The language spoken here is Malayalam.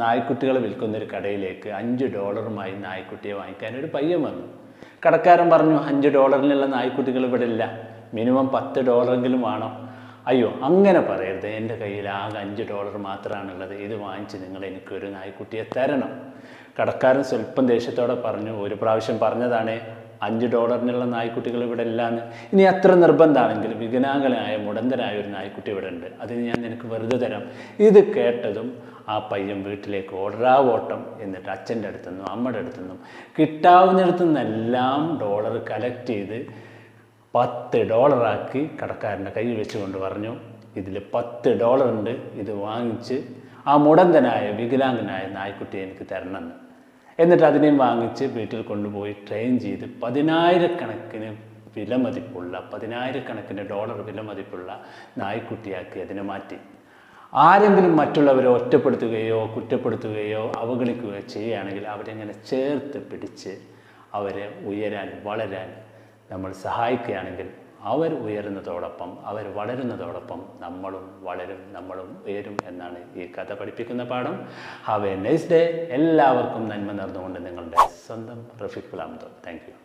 നായ്ക്കുട്ടികൾ വിൽക്കുന്നൊരു കടയിലേക്ക് $5 നായ്ക്കുട്ടിയെ വാങ്ങിക്കാൻ ഒരു പയ്യൻ വന്നു. കടക്കാരൻ പറഞ്ഞു, $5 നായ്ക്കുട്ടികൾ ഇവിടെ ഇല്ല, മിനിമം $10 വേണം. അയ്യോ അങ്ങനെ പറയരുത്, എൻ്റെ കയ്യിൽ ആകെ $5 മാത്രമാണുള്ളത്, ഇത് വാങ്ങിച്ച് നിങ്ങൾ എനിക്കൊരു നായ്ക്കുട്ടിയെ തരണം. കടക്കാരൻ സ്വല്പം ദേഷ്യത്തോടെ പറഞ്ഞു, ഒരു പ്രാവശ്യം പറഞ്ഞതാണ് $5 നായ്ക്കുട്ടികൾ ഇവിടെ ഇല്ലാന്ന്. ഇനി അത്ര നിർബന്ധമാണെങ്കിൽ വികലാംഗനായ മുടന്തനായ ഒരു നായ്ക്കുട്ടി ഇവിടെ ഉണ്ട്, അതിന് ഞാൻ നിനക്ക് വെറുതെ തരാം. ഇത് കേട്ടതും ആ പയ്യൻ വീട്ടിലേക്ക് ഓട്ടം. എന്നിട്ട് അച്ഛൻ്റെ അടുത്തുനിന്നും അമ്മയുടെ അടുത്തുനിന്നും കിട്ടാവുന്നിടത്തു നിന്നെല്ലാം ഡോളർ കളക്ട് ചെയ്ത് $10 കടക്കാരൻ്റെ കയ്യിൽ വെച്ചുകൊണ്ട് പറഞ്ഞു, ഇതിൽ $10 ഉണ്ട്, ഇത് വാങ്ങിച്ച് ആ മുടന്തനായ വികലാംഗനായ നായ്ക്കുട്ടിയെ എനിക്ക് തരണമെന്ന്. എന്നിട്ട് അതിനെയും വാങ്ങിച്ച് വീട്ടിൽ കൊണ്ടുപോയി ട്രെയിൻ ചെയ്ത് $10,000 വിലമതിപ്പുള്ള നായ്ക്കുട്ടിയാക്കി അതിനെ മാറ്റി. ആരെങ്കിലും മറ്റുള്ളവരെ ഒറ്റപ്പെടുത്തുകയോ കുറ്റപ്പെടുത്തുകയോ അവഗണിക്കുകയോ ചെയ്യുകയാണെങ്കിൽ അവരെങ്ങനെ ചേർത്ത് പിടിച്ച് അവരെ ഉയരാൻ വളരാൻ നമ്മൾ സഹായിക്കുകയാണെങ്കിൽ അവർ ഉയരുന്നതോടൊപ്പം അവർ വളരുന്നതോടൊപ്പം നമ്മളും വളരും, നമ്മളും ഉയരും എന്നാണ് ഈ കഥ പഠിപ്പിക്കുന്ന പാഠം. Have A nice day. എല്ലാവർക്കും നന്മ നേർന്നുകൊണ്ട് നിങ്ങളുടെ സ്വന്തം റഫീഖുൽ അഹമ്മദ്. Thank you.